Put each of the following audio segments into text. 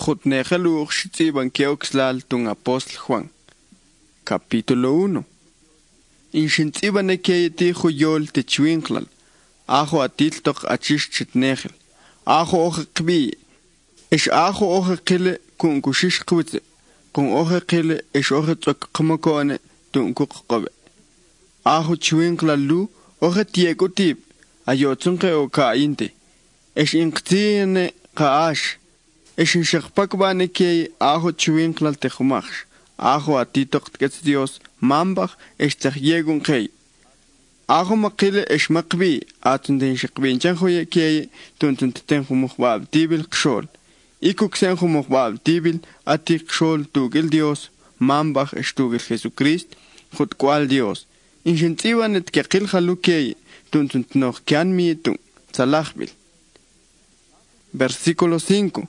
Jotnejaluk xitziban keoxlal tun apóstol Juan. Capítulo 1. Inxintziban ekeyeti juyol techuinklal. Ajo atiltok achish chitnejel. Ajo oje qbi. Esh ajo oje qile kun kushish qwitze. Kun oje qile esh oje tzok qamokone tun kuqqobe. Ajo chuinklal lu oje tieko tip. Ayotzunke o kainte. Esh inqtiene qaash. Esh inshaqpakbane key ajo chuinklal tejumach. Ajo atitok tketz Dios mambach esh tjegun key. Ajo makile esh makbi atundin shaqbin chanjoye key tuntun ten jumukhbab tibil qshol. Ikuksen jumukhbab tibil atik qshol tugel Dios mambach esh tugel Jesucrist khut kwal Dios. Inshintziban et kaqil khalu key tuntun tnoq kan mietun salahbil. Versículo 5.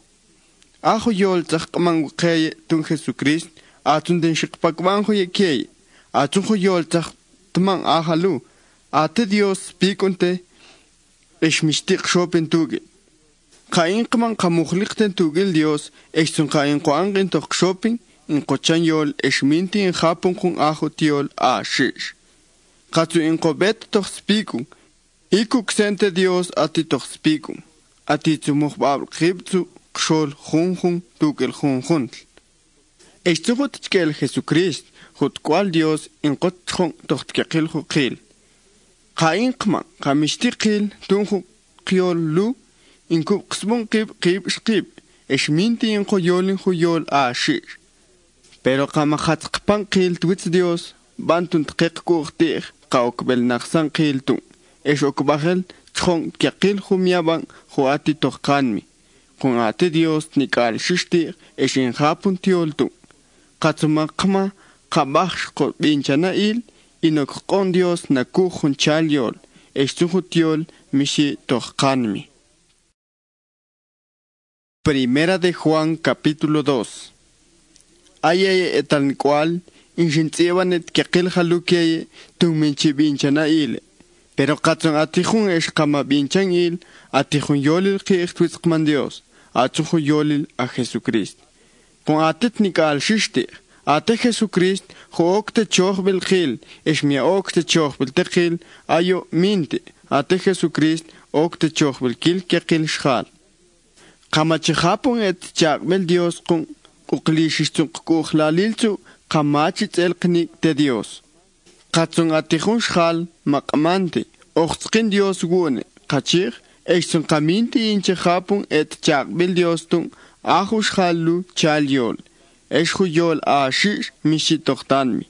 Ajo yol tzaqman key tun Jesucrist atundin shaqpakbanjo ye key atunjo yol tzaq tman ahalu ate Dios piconte eshmishtiq shopen tugel qain qman qamukhliqten tugel Dios eshsun qain qoangin toq shopping in qochan yol eshminti in japon kun ajo tiol ashish qatu in qobet toq spikun ikuk sente Dios ati toq spikun ati tsumukhbab qibtsu qshol khunkhun tugel khunkhun Eshtugot tkel Jesucrist, hot kwal Dios in qotchon toqtkil khil. Qainqma qamishtiqil tunhu qiol lu in kub qsbun qib shqib. Eshminti in qoyolin khuyol ashish. Pero qama khatqpan qil twits Dios, bantun tqiq kurtir qawkbel naqsan qil tu. Eshokbahel chon tqil khumyaban khuati toqanmi. Kun ate Dios nikal shishtir eshin hapun tiol tu. Katsumakma kabach ko binchana il inok kon Dios na kuhun chaliol estuhutiol mishi tohkanmi. Primera de Juan capítulo 2. Ayaye etan cual inshintiebanet kekil halukeye tuminchi binchana il. Pero katsun atihun eshkama binchan il atihun yolil kiichtwitzkman Dios atsuhu yolil a Jesucrist. Con atet nikal shishtir, ate Jesucrist, hookte chochbel khil, esmia okte chochbel tekhil, ayo minte, ate Jesucrist, okte chochbel kil kekil schal. Kamachihapon et chakbel Dios kun uklishistun kuchlalilzu, kamachit el knik de Dios. Katsun atihun schal, makamante, ochtskin Dios gune, kachir, esun kaminti inchihapon et chakbel Dios tun, Ajush halu chaliol, eshu yol ashish mishitochtanmi.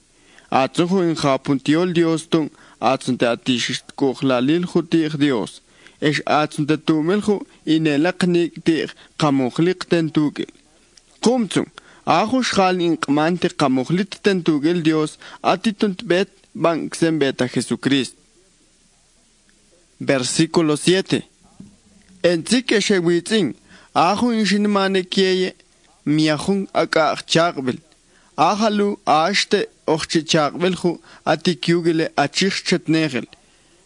Atsuhu in hapuntiol Dios tun, atsunte atishish kuchlalil jutir Dios. Esh atsunte tumelhu in elaknik dir kamukhlik tentugel. Kumtsung, ajush hal in kmante kamukhlit tentugel Dios, atitunt bet bank sembeta Jesucrist. Versículo 7. Entzike shewitzing. Ajo inshinmane kieye miahun aka chaqbel ahalu ashte ochchi chaqbel khu atikyugele achich chetnegel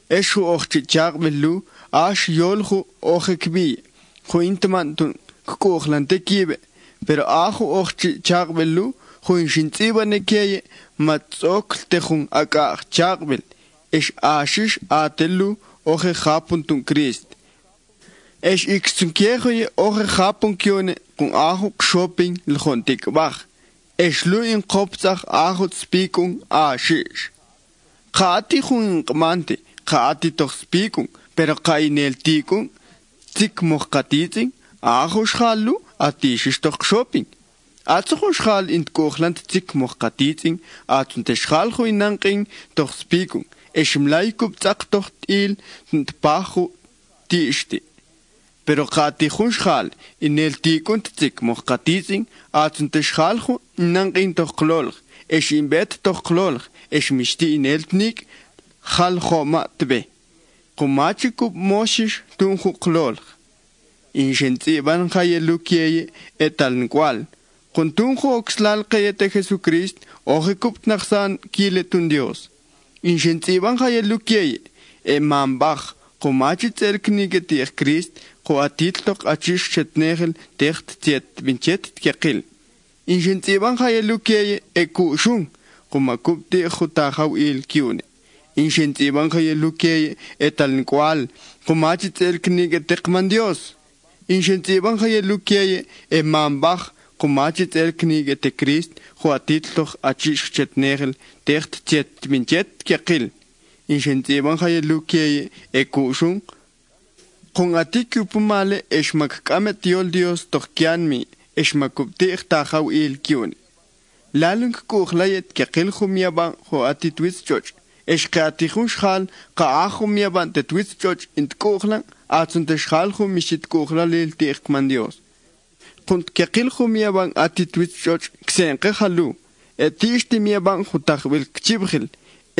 eshu ochchi chaqbel lu ash yol khu okhekbi khu intman tun kokhlante kibe pero ajo ochchi chaqbel lu khu inshintsibane kieye matzok tehun aka chaqbel esh ashish atelu okhe khapun tun Christ Esh iksunkiere ore Japonkione kun aho shopping lhontik bach. Esh lu in kopzach aho spikung ashish. Kaati hun kmante, kaati toch spikung, pero kainel tikung, tik mochkatitzing, aho schalu atishish toch shopping. Atsuho schal in Kochland tik mochkatitzing, atsunte schal hu inanking toch spikung. Esh mlaikub zak toch il nt pachu tishti. Pero kati khunshal in el tikun tzik mochkatizing atsunte schalchu nangin toch klol esh in bet toch klol esh mishti in el tnik khal khoma tbe kumachikub moshish tunhu klol in shentsi ban khayelukiye etal kwal kun tunhu oxlal qayete Jesucrist ohikup naxsan kile tun Dios in shentsi ban khayelukiye e mambach kumachit erknige tir Christ خو أتيتلق أتشيش شتناغل تخت تيت بنتيت تكقل إنشن تيبان خيالو كي إكوشون خو مكوب تيخو تاخو إيل كيوني إنشن تيبان خيالو كي إتالنكوال خو ماتي تلكنيك تقمان ديوس إنشن تيبان خيالو كي إمام خو ماتي تلكنيك تكريست خو أتيتلق أتشيش شتناغل تخت تيت بنتيت تكقل إنشن تيبان خيالو كي إكوشون Con atiku pumale esmak kamet yol Dios tokianmi esmakuptih tahaw il kiun. Lalung kuhlayet kekil humiaban ho ati twist church. Eskatihun schal ka ahumiaban te twist church in kuhlan atun te schal humishit kuhlalil tikman Dios. Kunt kekil humiaban ati twist church ksenke halu. Etishti miaban hutahwil kchibhil.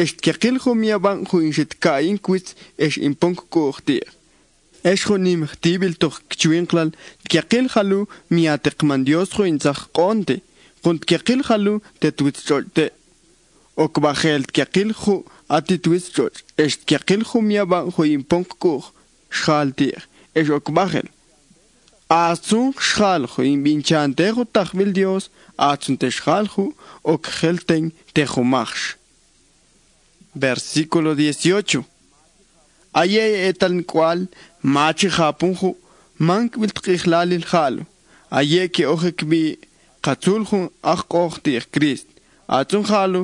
Eskekil humiaban hu inshit kain kwits es impunk kuhtir. Eschonim tibil toch kchwinklal kekil halu miatek man Dios ho inzach konte kunt kekil halu te twitcholte okbachel kekil hu ati twitchot est kekil hu miaba ho imponk kur schaltir es okbachel azun schal hu in binchante ho tachvil Dios azun te schal hu okhelten te humach. Versículo 18. Aye etal cual machi japunju mank wiltkichlal il jalo. Aye que ojek bi katulju achkoch dir Christ. Atun jalo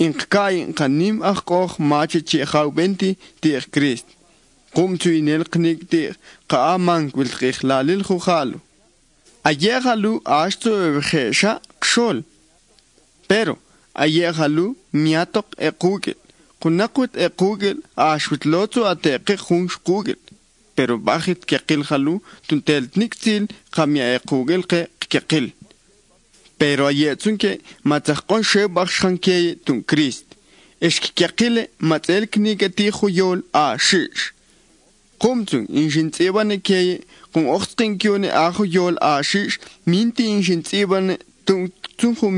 inkain kanim achkoch machi chichau benti dir Christ. Kum tu inel knik dir ka mank wiltkichlal il jalo. Aye jalo ashto evgesha kshol. Pero aye jalo miatok ekugel. Kunakut ekugel ashwitlotu ateke hunsh kugel. Pero bajit kekil halu tuntel niktil kamia ekugel kekil. Pero ayetsun ke matzakon shebach shanke tun Christ. Eski kekile matzel knigati huyol a shish. Kumtun inshintsibane keye kun ochtkin kyone a huyol a shish minti inshintsibane tun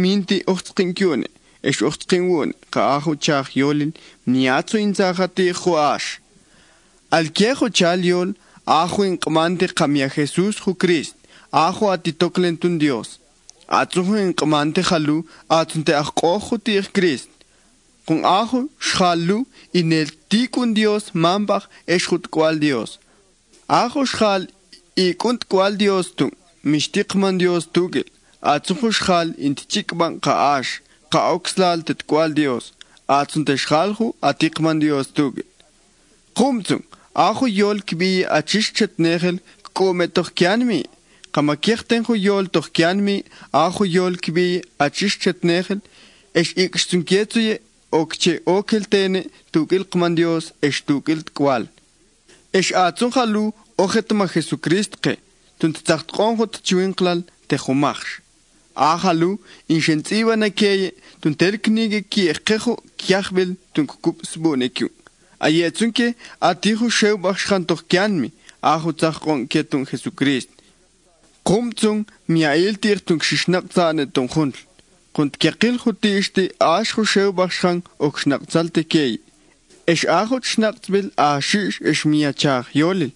minti ochtkin kyone. Es ochtkin won ka ahu chach yolin niatsu inzahati huash. Al quejo chaliol, ajo en comande camia Jesús ju Christ, ajo atitoklentun Dios. Atsujo en comande jalu, atunte ajo tir Christ. Con ajo, shalu, in el tikun Dios, mambach, eschut cual Dios. Ajo shal, y kunt cual Dios tu, mishtikman Dios tugel. Atsujo shal, in tichikban kaash, kaoxlal tet cual Dios. Atunte shalju, atikman Dios tugel. Kumtsung. Ajo yol kbi achishchet negel kome toch kianmi. Kama kirten ho yol toch kianmi. Ajo yol kbi achishchet negel. Es ikstunketsuye okche okeltene tukil kmandios es tukil kwal. Es atsun halu ojetma Jesucrist ke. Tunt tacht konhot chwinklal te humach. Ahalu inshentsiva na keye tuntel knige kiekejo kiachbel tunkup sbonekyu. Ayetsunke atihu shebach shantoch kianmi, ahu tzachon ketun Jesucrist. Kumtzung miail tirtung shishnakzane tun hundl. Kunt kekil hutishti ashu shebach shan ok shnakzalte kei. Esh ahut shnakzbil ashish esh miachach yolil.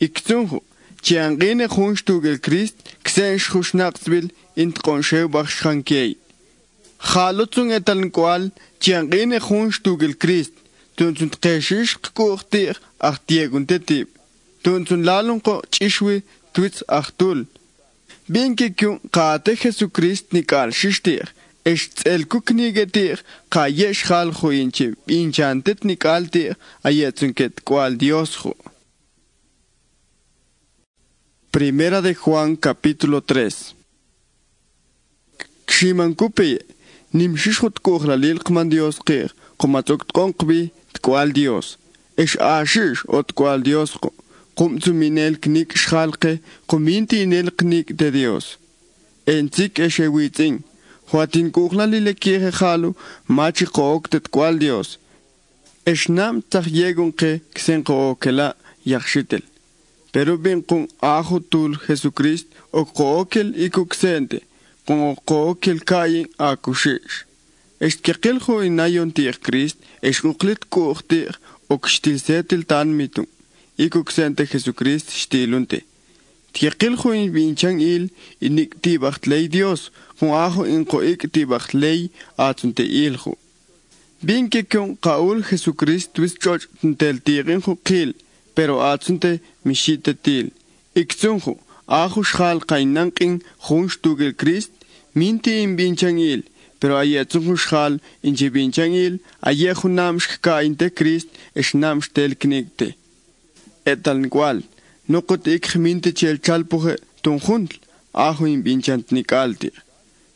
Iktunhu, chiangine hunstugel Christ, ksensh hushnakzbil intkon shebach shan kei. Chalutzung etal kwal, chiangine hunstugel Christ. Tunsun tkeshish kuhtir achtiegun tetib. Tunsun lalun ko chishwi twits achtul. Binke kyun kaate Jesucrist nikal shishtir. Esh el kuknigetir ka yesh hal huinche inchantet nikaltir ayetsunket cual Dios hu. Primera de Juan capítulo 3. Kshimankupeye nimshishut kuhlalil kman Dios kir kumatok konkbi cual Dios. Es ashish ot cual Dios ko. Kumtu minel knik shalke, kuminti inel knik de Dios. Entik eshewiting. Huatin kuhlali le kire halu, machi kooktet cual Dios. Es nam tachyegun ke ksen kookela yakshitel. Pero bien kun ajo tul Jesucrist o kookel ikuksente, kun o kookel kayin akushish. Es kekil ho inayon tir Christ, es kuklit kuhtir, ok stilsetil tan mitung. Ikuksente Jesucrist stilunte. Tiaqil juin binchan il inik tibacht ley Dios, jun ajo inko ik tibacht ley atunte ilju. Binke kyon qaul Jesucrist wis choch tel tirin ju qil, pero atunte mishite til. Iktunju, ajo shal qainanqin jun stugel Christ, minti in binchan il, pero ayetsunju shal inje binchan il, ayeju namsh ka inte Christ, es namsh tel knikte. Etal igual. No kot ik geminte chel chalpoge ton juntl, ajo in binchant nikaltir.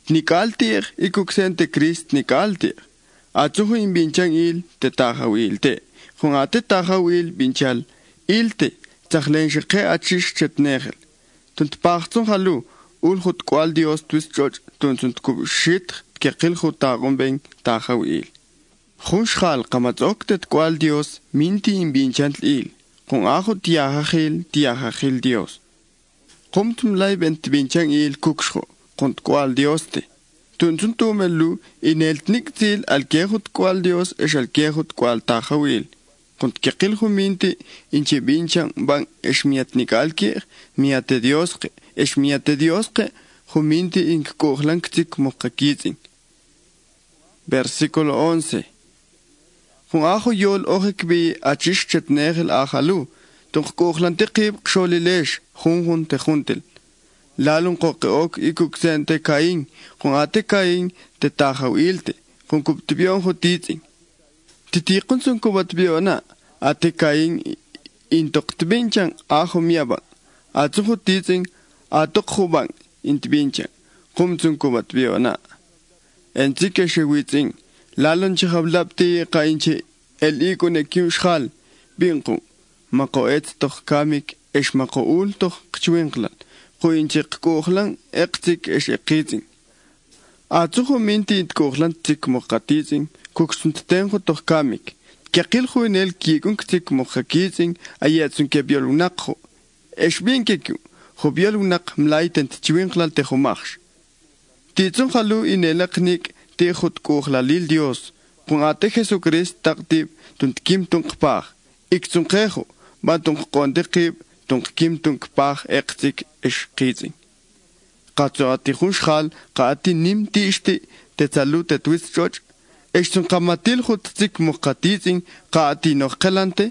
Nikaltir ikuksente Christ nikaltir. Atsujo in binchan il te tajawil te. Jun ate tajawil binchal ilte, tzachlen sheke achish chetnegel. Tunt pachtun halu, ulhut kwal Dios twis choch, tunt kubshit kekil hutagon ben tajawil. Jun shal kamatzoktet kwal Dios minti in binchant il. Kung ajo tiajajil Dios. Kumtum lay bent binchan il kuksho, kunt kwal Dios te. Tuntuntum elu ineltnik til al kehut kwal Dios es al kehut kwal tajawil. Kunt kekil huminti inche binchan ban es miatnik alkir, miate Dioske, es miate Dioske, huminti ink kohlanksik mokakizing. Versículo 11. Kung ajo yol ohik bi achish chetnegel ajalu, tunk kohlan tiqib ksolilesh, hun te juntel. Lalun kokeok ikuksen te kain, kung ate kain te tajaw ilte, kung kubtibion hutitzing. Titikun sun kubatbiona, ate kain intoktibinchan ajo miabang, atsun hutitzing atok hubang intibinchan, kum sun kubatbiona. Enzike shewitzing, lalon chihablapti qainche el ikune kyushal binqu maqoet toh kamik esh maqoul toh qchwinqlan qoinche qohlan eqtik esh eqitzing atsuhu minti qohlan tik moqatizing koksunt tengo toh kamik qaqil khuinel kikun tik moqakizing ayatsun kebiolunaqo esh binkeku khobiolunaq mlaitent chwinqlan te khumach titsun khalu inelaqnik te khut kohlalil Dios, kung ate Jesucrist taktib tunt kim tunk pach, ik tunk kejo, ba tunk konde kib, tunk kim tunk pach ektik ish kizing. Katso ati khunshal, ka ati nim ti ishti, te salu te twist choch, ish tunk kamatil khut tik mukatizing, ka ati noch kelante,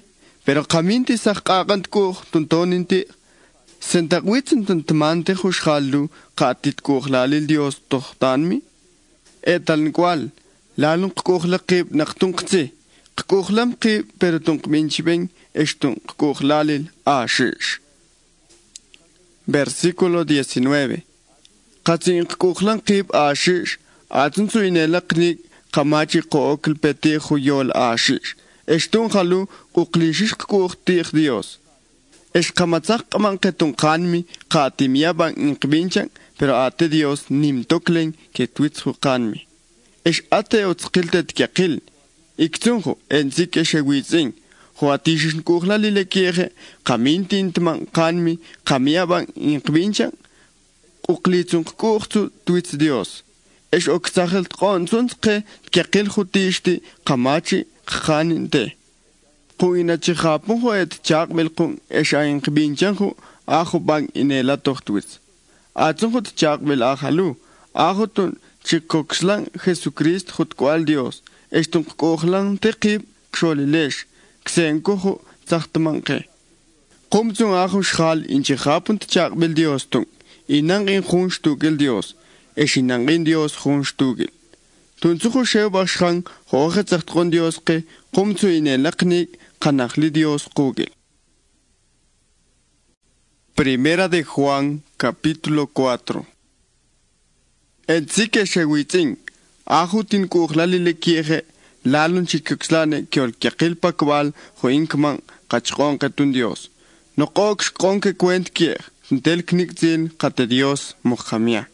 pero kaminti sak kakant kuh tuntoninti, sentakwitsin tuntamante khushalu, ka atit kohlalil Dios tohtanmi, etal cual lalun qoqlaqib naqtunqtsi qoqlam qib pero tunqminchben estun qoqlalil ashish. Versículo 19. Qatsin qoqlan qib ashish atun suinelaqni qamachi qoql peti khuyol ashish estun khalu qoqlishish qoqtiq Dios es qamatzaq qamanqetun qanmi qatimia ban inqbinchan pero ate Dios nim toklen que twitsu qanmi. Es ate otzqiltet kaqil. Iktunjo ensik eshewitzing. Ho atishin kuhlali lekieje qamintin tman qanmi qamiaban inqbinchan uqlitzun kuqtu twitz Dios. Es oktzaqelt qonsunqe kaqil khutishti qamachi qaninte. Quinachi khapun ho et chaqmel qun es inqbinchan ho ajo ban inela tohtwitz. Atsun hut chaqbel ajalu, ajotun chikoxlan Jesucrist hut cual Dios, estun kohlan teqib xolilesh, xenkojo zachtmanque. Qumtun ajo shal inchihapun chaqbel Dios tun, inang in junstugel Dios, eshinang in Dios junstugel. Tunsujo shebashang, hoje zachtron Dios que, qumtu inelaknik, kanachli Dios kugel. Primera de Juan, capítulo 4. En sike shewitzing, ajutin kuhlali le kieje, lalun chikuxlane kiol kiakilpa kwal, joinkman, kachron ketun Dios. No cox conque cuent kier, del knikzin, kate Dios, mojamia.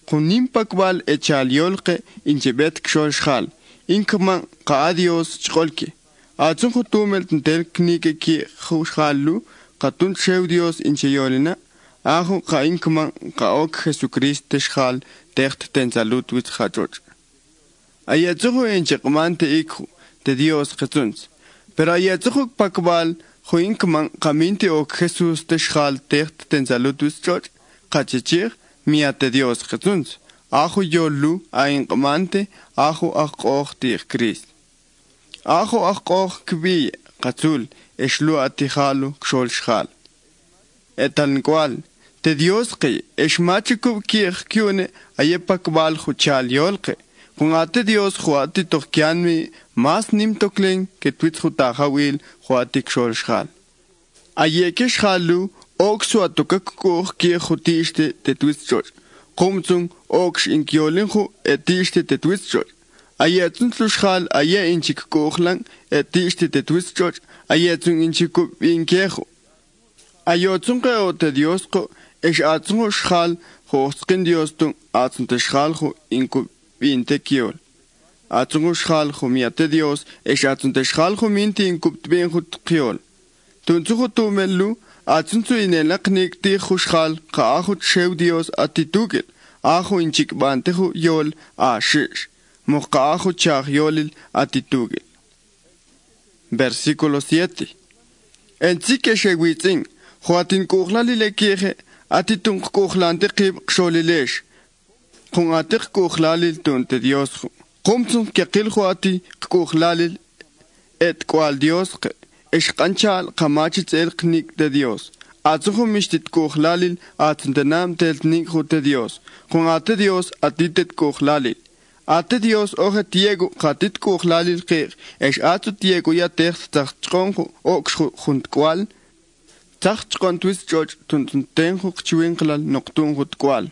Junimpa kwal echaliolke, inchebet kshol shal, inkman, ka Dios cholke. Atsun jutumel del knike ki jushalu, Katun shew Dios incheyolina, ajo kainkman kaok Jesucrist shal techt ten salut wit hachoch. Ayatzuho enchekmante ikhu, de Dios Jesús. Pero ayatzuho pakbal, Huinkman caminti ok Jesús te schal techt ten salutus church, cachichir, miate Dios Jesús. Ajo yolu ainqmante, ajo aqoch tir Christ. Ajo aqoch kbi, qatul, eshlu atihalu kshol schal. Etan cual, te Dios que eshmachikub kir kyune ayepakbal huchal yolke. Con ate Dios juati tokianmi mas nim toklen que twitz hutahawil juati kshol schal. Ayeke schalu oksu atokakkur kir hutiste te twitz church. Komzung oksh in kyolinhu etiste te twitz church. Ayetun schal aye inchik kochlang etiste te twitz church. Ayetun inchikub inkejo. Ayotun ke te Dios ko esh atun schal hoskin Dios tun atun te schal ho inkub Vinte kiol. Atun schal miate Dios, esh atun te schal minti in kupt ben hut kiol. Tunzu tu melu, atun tu in elaknik ti huschal, ka ahut shew Dios atitugel, ahu in chikbante hu yol a shish, moka ahut chach yolil atitugel. Versículo 7. En zike shewitzing, huatin kuchlali le kieje, atitun kuchlante kib xolilesh. Con atik kuchlalil tunte Dios. Komzun kekil huati kuchlalil et cual Dios eshkanchal kamachit el knik de Dios. Atzuhu mishtit kuchlalil atentenam teltnik de Dios. Con ate Dios atitet kuchlalil. Ate Dios oje tiego katit kuchlalil kir. Esh atu tiego ya text tachchonju okshu junt cual. Tachchon twist George tuntenju chwinklal noctun jut cual.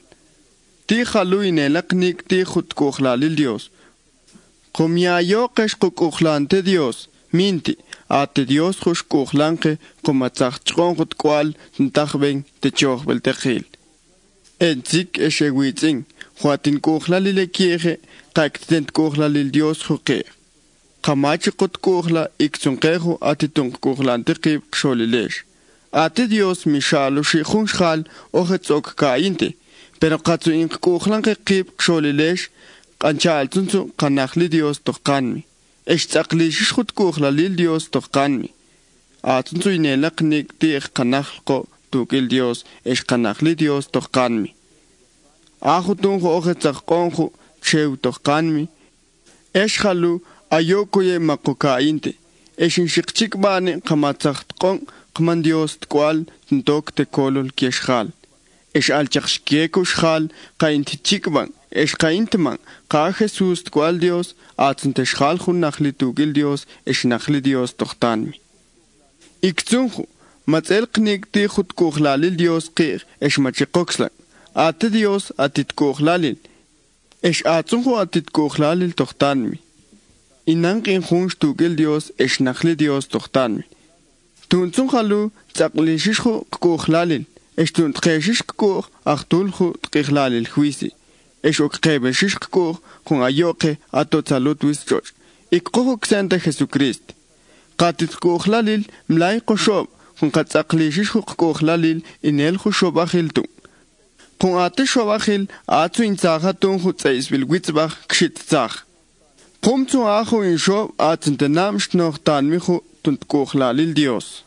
Ti halu inelaknik ti hut kuchlalil Dios. Comia yo kesh kuchlante Dios. Minti, ate Dios hush kuchlanke, komatzachchon hut kual, ntachben te chochbel techil. Enzik eshewitzing, huatin kuchlalile kieje, kaktent kuchlalil Dios huke. Kamachi kut kuchla ikzunkehu atitun kuchlante kib xolilesh. Ate Dios mishalu shihun shal ohetzok kainte. Pero katsu in kuchlan ke kib xolilesh, kanchal tunzu kanachli Dios tohkanmi. Eshtzakli shishut kuchlalil Dios tohkanmi. Atunzu inelak nik tih kanachko tukil Dios, esh kanachli Dios tohkanmi. Ahu tunju ojetzakkonju chew tohkanmi. Esh halu ayokoye makokainte. Esh in shikchikbane kamatzaktkon kman Dios tkwal ntok te kolol kieshal. Esh alchakshkieko shal, kainti chikban, esh kaintman, ka Jesús tkwal Dios, atzente shal hun nachli tugil Dios, esh nachli Dios tohtanmi. Ikzunju, matzel knik ti hut kuchlalil Dios kir, esh machikokslan. Ate Dios atit kuchlalil, esh atzunju atit kuchlalil tohtanmi. Inang in hun tugil Dios, esh nachli Dios tohtanmi. Tunzun halu, tzaklishishu kuchlalil. Eshtun treshish kkur achtulhu tqihlalil juisi. Eshok kebeshish kkur con ayoke atotzalut wischoch. Ikkohuk santa Jesucrist. Qatit kuhlalil mlai koshob con katzaklishish kuhlalil inel hushob achiltu. Con ate shobachil atzu inzahatun hutzeisbil witzbach kshitzach. Komzu achu in shob atzentenam schnoch tanmichu tunt kuhlalil Dios.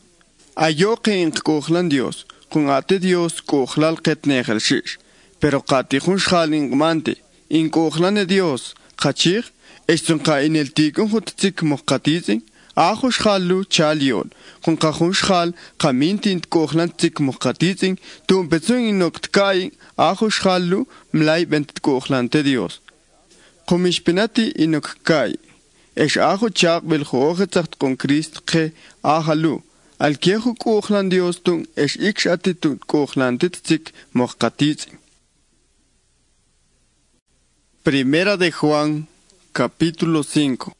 Ayoke in kuhlan Dios. Con ate Dios kuchlal ketnegel shish, pero katijun shalin mante, in kuchlane Dios, kachir, estun ka in el tikun hutzik mokatizing, ajo shalu chaliol, con kajun shal, kamintint kuchlan tik mokatizing, tun bezun in noktkai, ajo shalu, mlai bent kuchlante Dios. Komishpenati in nokkai, esh ajo chak bel hoogezagt con Christ ke ahalu. Al quiejo kuchlan Dios tun esh ikshatitud kuchlan titzik mokatitzing. Primera de Juan, capítulo 5.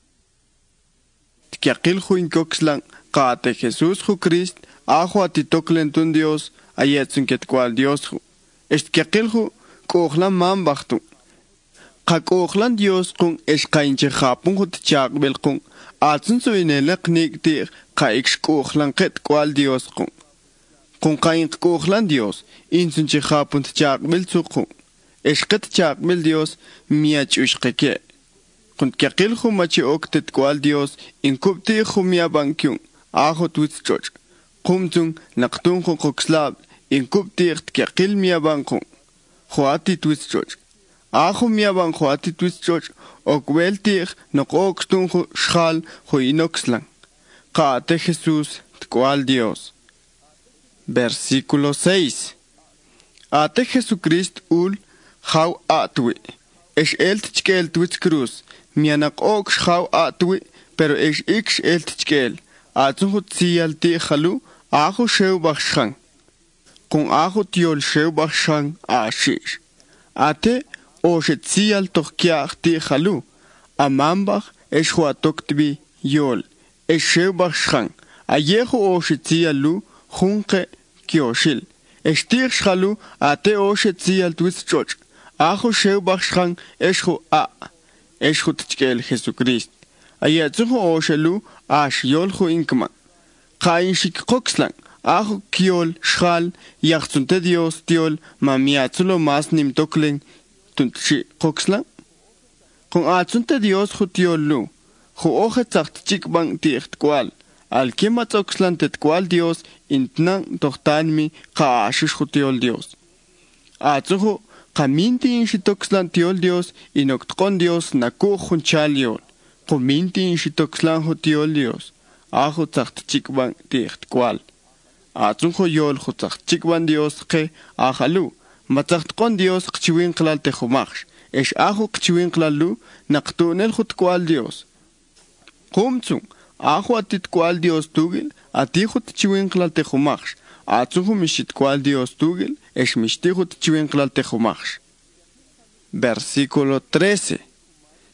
Tkiakil huinkoxlan, kaate Jesús ju Christ, ajo atitoklen tun Dios, ayetzun ketkwal Dios ju. Tkiakil ju kuchlan mambachtun. Kakuchlan Dios kun esh kainche japun ju tchakbel kun, atzun su inelak niktir, kaik kuchlan ket kwal Dios kun. Kun kaink kuchlan Dios, insun chihapun tchakbel tsukun. Eshket chakbel Dios, miach ushkeke. Kun kyakil hu machi oktet kwal Dios, inkupti hu mia bankyun, aho twitchoch. qumtung naqtunqu qoxlab inkuptiq tkiaqil miabanqu juati twischoch ajo miaban juati twischoch okweltiq noqoqtunqu xal juinoxlan qaate Jesús tkual Dios. Versículo 6. Ate Jesucristo ul jaw atwi es elt tchkel twitz cruz mianak ok jaw atwi pero es ix elt tchkel atun tsial ti khalu ajo sheu baxhan con ajo tiol sheu baxhan ashish ate o tsial tokiaq ti khalu amambach es huatoktbi yol es sheu baxhan ayejo o tsialu junque kioshil estir xalu ate o tsial twitz choch ajo sheu baxhan esjo a esjo tchkel Jesucristo ayatsu o shelu ash yol jo inkma qain shik qoxlan ajo kiol xal yaxtunte Dios tiol mamiatsulo mas nimtoklen tunchi qoxlan con atsunte Dios jo tiolu jo oje tsacht chikban ticht kwal al kema tsoxlan tetkwal Dios intnan tohtanmi qaashish jo tiol Dios atsujo qaminti inshitoxlan tiol Dios inoktqon Dios naku junchaliol qominti inshitoxlan jo tiol Dios ajo tsacht chikban ticht kwal atsujo yol jo tsacht chikban Dios qe ajalu matsachtqon Dios qchiwin qlal tejumax es ajo qchiwin qlalu naqtunel jo tkwal Dios qumtsung ajo atit kwal Dios tugil atijo tchiwin qlal tejumax atsujo mishit kwal Dios tugil es mishtijo tchiwin qlal tejumax. Versículo 13.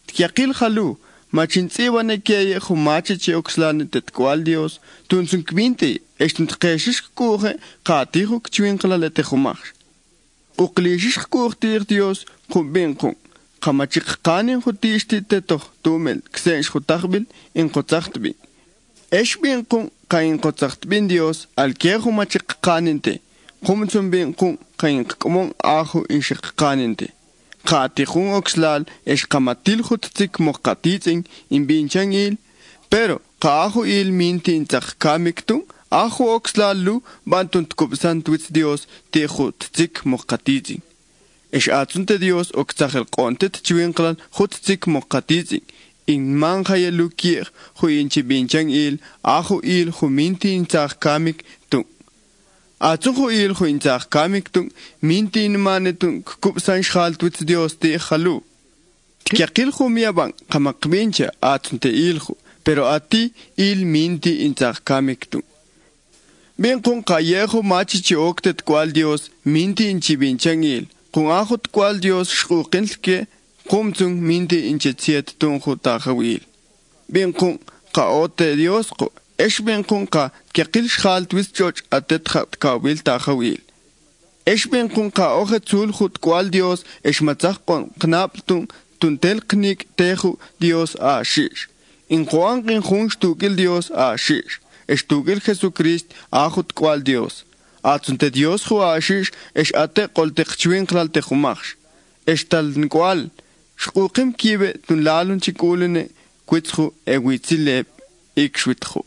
Tkiaqil jalu machintzibane keye jumache chioxlane tetkwal Dios tunsun kvinte estntqeshish kuge qatijo tchiwin qlal tejumax uqlishish kuqtir Dios qubinqun qamachik qanin jutishti teto tumel ksensh jutaqbil in qotsachtbi eshbinqun qain qotsachtbin Dios alkejo machik qaninte qumtsun binqun qain qmon ajo inshiq qaninte qatijun oxlal esqamatil jutzik moqatitzin in binchangil pero qajo il minti intzaq kamiktun ajo oxlalu bantunt kubsan twitz Dios te jutzik moqatitzin es atsunte Dios oxachel qontet chiwinqlal jutzik moqatitzin in manjaya lukir ju inchi binchangil ajo il ju minti intzaq kamik tun atsujo il ju intzaq kamik tun minti inmanetun kubsan shal twitz Dios te khalu tkiaqil ju miaban qamaqbincha atsunte ilju pero ati il minti intzaq kamik tun bien kun qayejo machichi oktet kwal Dios minti inchi binchangil kun ajo kwal Dios shquqinlke qumtsung minti inchi tsiet tunju tajawil bien kun qaote Dios qo esh bien kun qa tkiaqil shal twitz choch atet kawil tajawil esh bien kun qa oje tzul jut kwal Dios esh matzaq qon qnaptun tuntel qnik teju Dios ashish in qoan qin junsh tukil Dios ashish estugil Jesucristo ajut kwal Dios atsunte Dios ju ashish es ate qolteqchwin qlal tejumax estal kwal shquqim kibe tun lalun chikulene kwitzu ewitzile ikshwitju